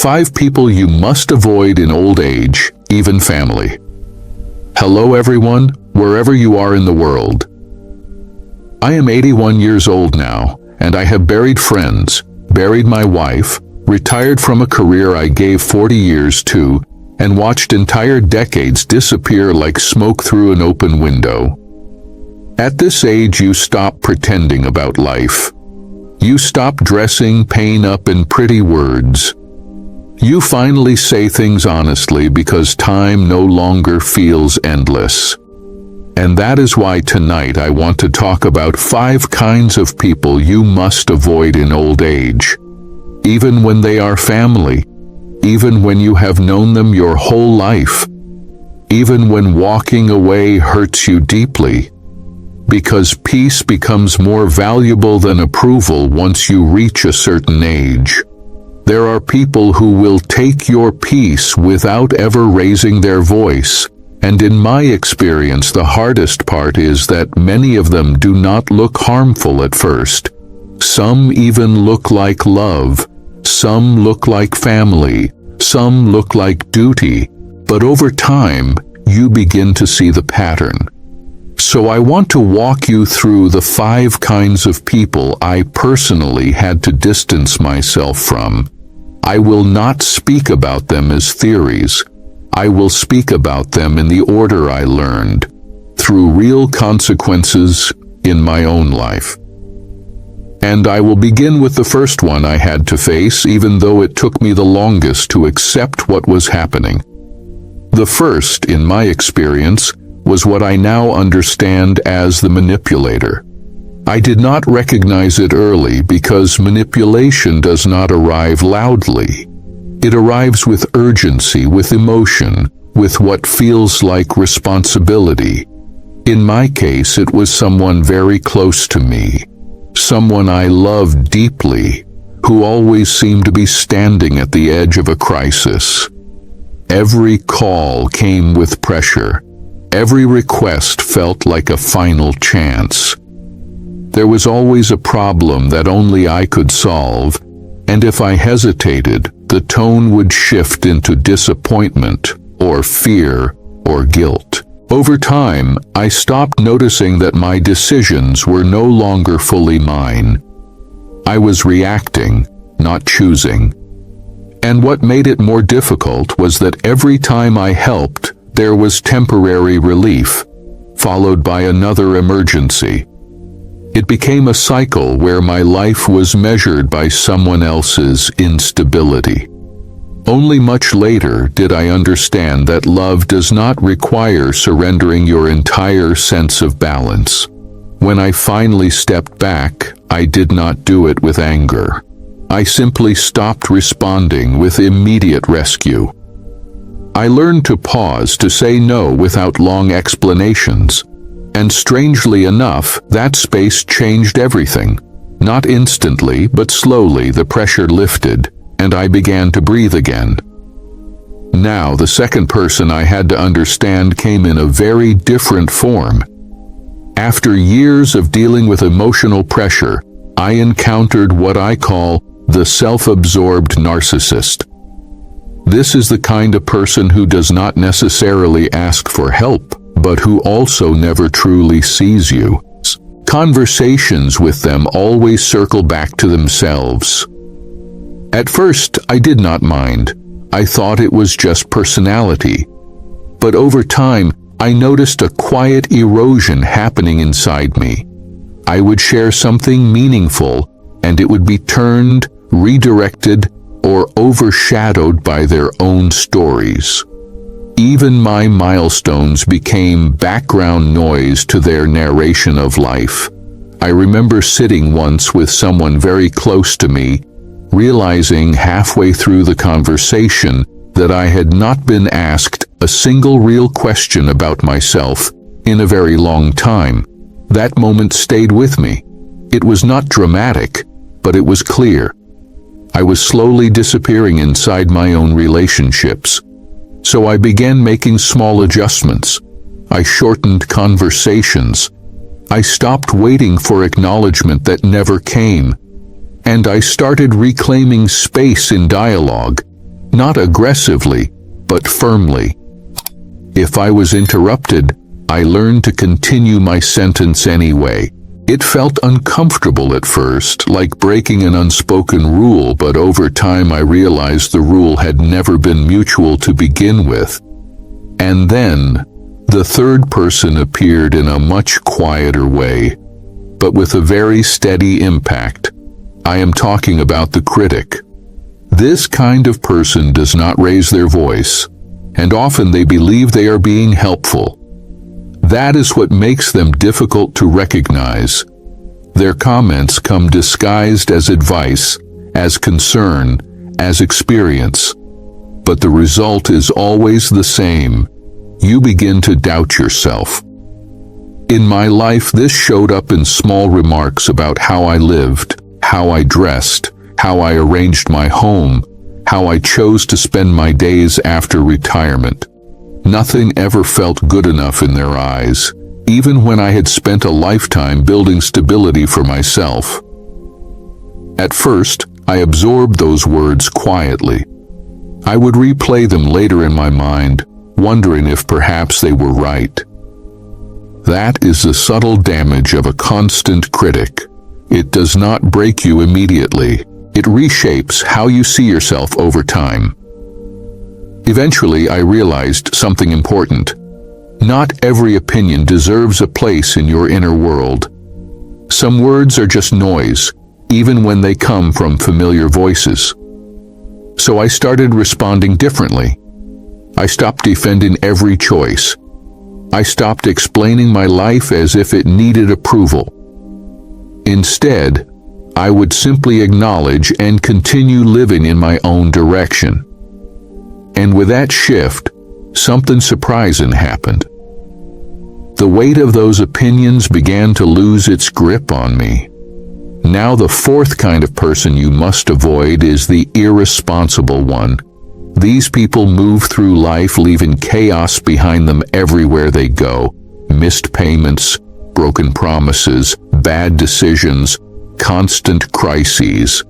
5 people you must avoid in old age, even family. Hello everyone, wherever you are in the world. I am 81 years old now, and I have buried friends, buried my wife, retired from a career I gave 40 years to, and watched entire decades disappear like smoke through an open window. At this age, you stop pretending about life. You stop dressing pain up in pretty words. You finally say things honestly because time no longer feels endless. And that is why tonight I want to talk about 5 kinds of people you must avoid in old age. Even when they are family, even when you have known them your whole life, even when walking away hurts you deeply, because peace becomes more valuable than approval once you reach a certain age. There are people who will take your peace without ever raising their voice, and in my experience the hardest part is that many of them do not look harmful at first. Some even look like love, some look like family, some look like duty, but over time you begin to see the pattern. So I want to walk you through the 5 kinds of people I personally had to distance myself from. I will not speak about them as theories. I will speak about them in the order I learned, through real consequences in my own life. And I will begin with the first one I had to face, even though it took me the longest to accept what was happening. The first, in my experience, was what I now understand as the manipulator. I did not recognize it early because manipulation does not arrive loudly. It arrives with urgency, with emotion, with what feels like responsibility. In my case, it was someone very close to me, someone I loved deeply, who always seemed to be standing at the edge of a crisis. Every call came with pressure. Every request felt like a final chance. There was always a problem that only I could solve, and if I hesitated, the tone would shift into disappointment, or fear, or guilt. Over time, I stopped noticing that my decisions were no longer fully mine. I was reacting, not choosing. And what made it more difficult was that every time I helped, there was temporary relief, followed by another emergency. It became a cycle where my life was measured by someone else's instability. Only much later did I understand that love does not require surrendering your entire sense of balance. When I finally stepped back, I did not do it with anger. I simply stopped responding with immediate rescue. I learned to pause, to say no without long explanations. And strangely enough, that space changed everything. Not instantly, but slowly the pressure lifted, and I began to breathe again. Now, the second person I had to understand came in a very different form. After years of dealing with emotional pressure, I encountered what I call the self-absorbed narcissist. This is the kind of person who does not necessarily ask for help, but who also never truly sees you. Conversations with them always circle back to themselves. At first, I did not mind. I thought it was just personality. But over time, I noticed a quiet erosion happening inside me. I would share something meaningful, and it would be turned, redirected, or overshadowed by their own stories. Even my milestones became background noise to their narration of life. I remember sitting once with someone very close to me, realizing halfway through the conversation that I had not been asked a single real question about myself in a very long time. That moment stayed with me. It was not dramatic, but it was clear. I was slowly disappearing inside my own relationships. So I began making small adjustments. I shortened conversations. I stopped waiting for acknowledgement that never came. And I started reclaiming space in dialogue. not aggressively, but firmly. If I was interrupted, I learned to continue my sentence anyway. It felt uncomfortable at first, like breaking an unspoken rule, but over time I realized the rule had never been mutual to begin with. And then, the third person appeared in a much quieter way, but with a very steady impact. I am talking about the critic. This kind of person does not raise their voice, and often they believe they are being helpful. That is what makes them difficult to recognize. Their comments come disguised as advice, as concern, as experience. But the result is always the same. You begin to doubt yourself. In my life, this showed up in small remarks about how I lived, how I dressed, how I arranged my home, how I chose to spend my days after retirement. Nothing ever felt good enough in their eyes, even when I had spent a lifetime building stability for myself. At first, I absorbed those words quietly. I would replay them later in my mind, wondering if perhaps they were right. That is the subtle damage of a constant critic. It does not break you immediately. It reshapes how you see yourself over time. Eventually, I realized something important. Not every opinion deserves a place in your inner world. Some words are just noise, even when they come from familiar voices. So I started responding differently. I stopped defending every choice. I stopped explaining my life as if it needed approval. Instead, I would simply acknowledge and continue living in my own direction. And with that shift, something surprising happened. The weight of those opinions began to lose its grip on me. Now the fourth kind of person you must avoid is the irresponsible one. These people move through life leaving chaos behind them everywhere they go. Missed payments, broken promises, bad decisions, constant crises.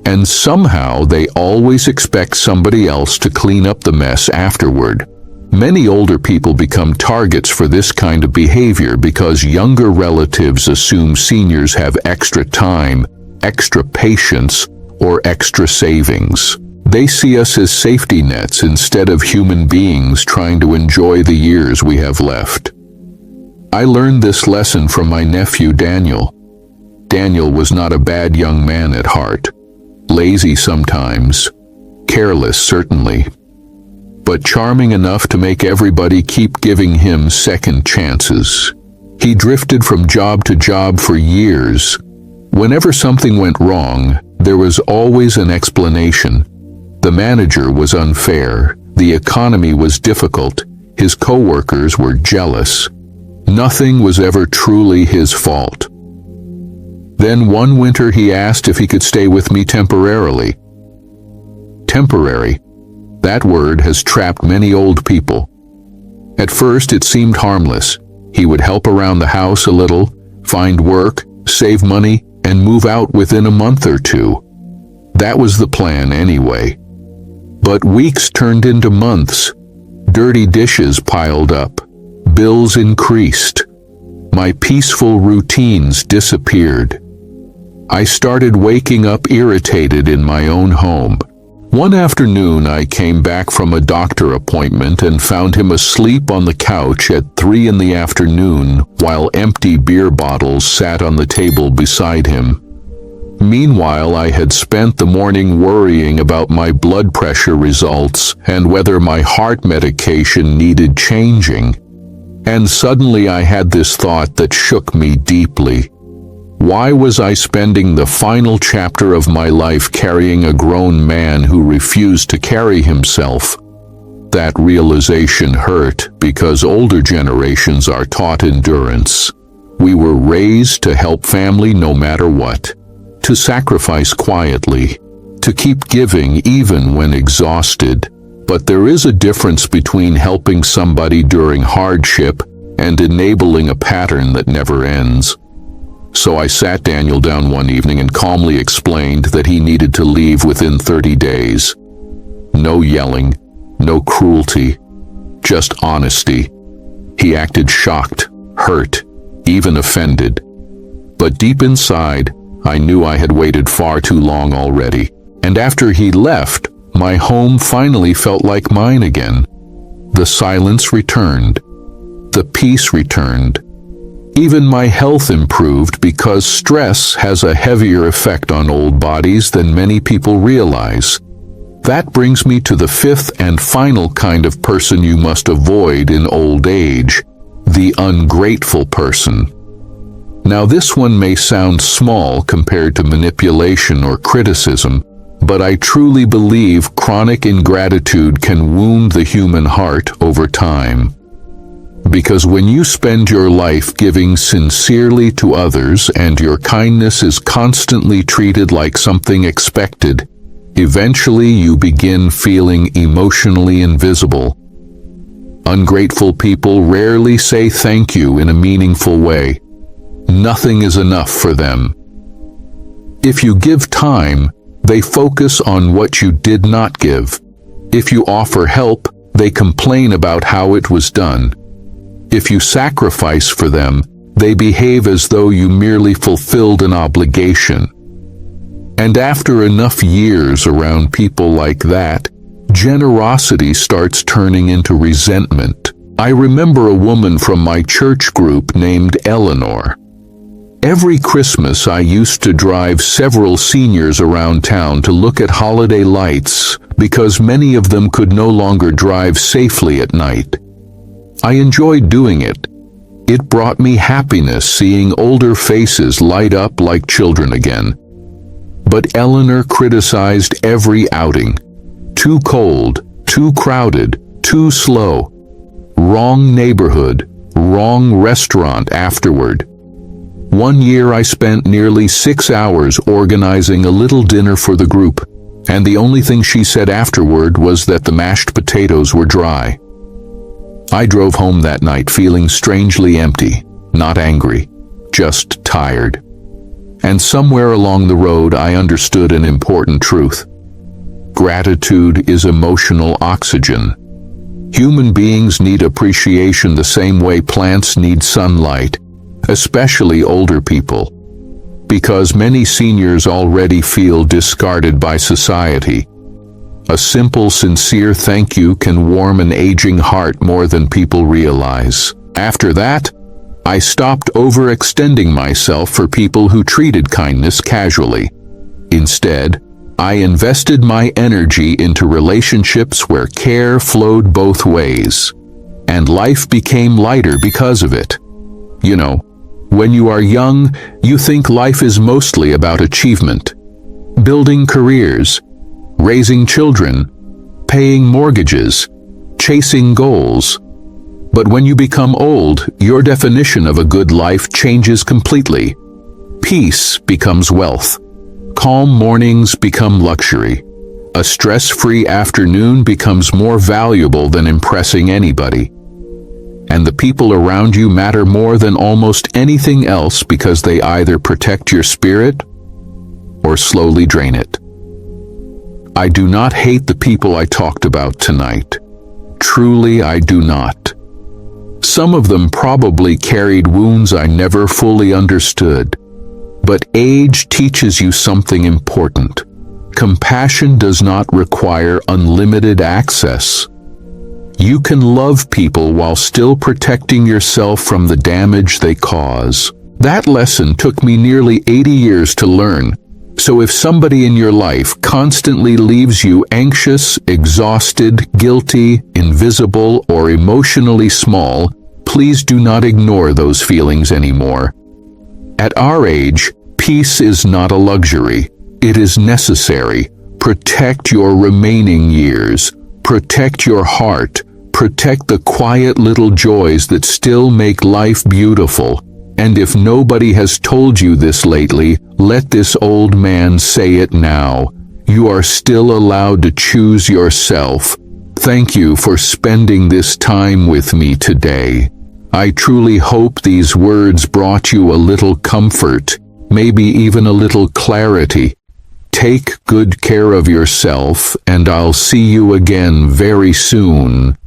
And somehow they always expect somebody else to clean up the mess afterward. Many older people become targets for this kind of behavior because younger relatives assume seniors have extra time, extra patience, or extra savings. They see us as safety nets instead of human beings trying to enjoy the years we have left. I learned this lesson from my nephew Daniel. Daniel was not a bad young man at heart. Lazy sometimes, careless certainly, but charming enough to make everybody keep giving him second chances. He drifted from job to job for years. Whenever something went wrong, there was always an explanation. The manager was unfair, the economy was difficult, his coworkers were jealous. Nothing was ever truly his fault. Then one winter he asked if he could stay with me temporarily. Temporary. That word has trapped many old people. At first it seemed harmless. He would help around the house a little, find work, save money, and move out within a month or two. That was the plan anyway. But weeks turned into months. Dirty dishes piled up. Bills increased. My peaceful routines disappeared. I started waking up irritated in my own home. One afternoon I came back from a doctor appointment and found him asleep on the couch at 3 p.m. while empty beer bottles sat on the table beside him. Meanwhile, I had spent the morning worrying about my blood pressure results and whether my heart medication needed changing. And suddenly I had this thought that shook me deeply. Why was I spending the final chapter of my life carrying a grown man who refused to carry himself? That realization hurt because older generations are taught endurance. We were raised to help family no matter what, to sacrifice quietly, to keep giving even when exhausted. But there is a difference between helping somebody during hardship and enabling a pattern that never ends. So I sat Daniel down one evening and calmly explained that he needed to leave within 30 days. No yelling, no cruelty, just honesty. He acted shocked, hurt, even offended. But deep inside, I knew I had waited far too long already. And after he left, my home finally felt like mine again. The silence returned. The peace returned. Even my health improved because stress has a heavier effect on old bodies than many people realize. That brings me to the fifth and final kind of person you must avoid in old age, the ungrateful person. Now this one may sound small compared to manipulation or criticism, but I truly believe chronic ingratitude can wound the human heart over time. Because when you spend your life giving sincerely to others and your kindness is constantly treated like something expected, eventually you begin feeling emotionally invisible. Ungrateful people rarely say thank you in a meaningful way. Nothing is enough for them. If you give time, they focus on what you did not give. If you offer help, they complain about how it was done. If you sacrifice for them, they behave as though you merely fulfilled an obligation. And after enough years around people like that, generosity starts turning into resentment. I remember a woman from my church group named Eleanor. Every Christmas I used to drive several seniors around town to look at holiday lights because many of them could no longer drive safely at night. I enjoyed doing it. It brought me happiness seeing older faces light up like children again. But Eleanor criticized every outing. Too cold, too crowded, too slow. Wrong neighborhood, wrong restaurant afterward. One year I spent nearly 6 hours organizing a little dinner for the group, and the only thing she said afterward was that the mashed potatoes were dry. I drove home that night feeling strangely empty, not angry, just tired. And somewhere along the road I understood an important truth. Gratitude is emotional oxygen. Human beings need appreciation the same way plants need sunlight, especially older people. Because many seniors already feel discarded by society. A simple, sincere thank you can warm an aging heart more than people realize. After that, I stopped overextending myself for people who treated kindness casually. Instead, I invested my energy into relationships where care flowed both ways. And life became lighter because of it. You know, when you are young, you think life is mostly about achievement. Building careers, raising children, paying mortgages, chasing goals. But when you become old, your definition of a good life changes completely. Peace becomes wealth. Calm mornings become luxury. A stress-free afternoon becomes more valuable than impressing anybody. And the people around you matter more than almost anything else because they either protect your spirit or slowly drain it. I do not hate the people I talked about tonight. Truly, I do not. Some of them probably carried wounds I never fully understood. But age teaches you something important. Compassion does not require unlimited access. You can love people while still protecting yourself from the damage they cause. That lesson took me nearly 80 years to learn. So if somebody in your life constantly leaves you anxious, exhausted, guilty, invisible, or emotionally small, please do not ignore those feelings anymore. At our age, peace is not a luxury. It is necessary. Protect your remaining years. Protect your heart. Protect the quiet little joys that still make life beautiful. And if nobody has told you this lately, let this old man say it now. You are still allowed to choose yourself. Thank you for spending this time with me today. I truly hope these words brought you a little comfort, maybe even a little clarity. Take good care of yourself, and I'll see you again very soon.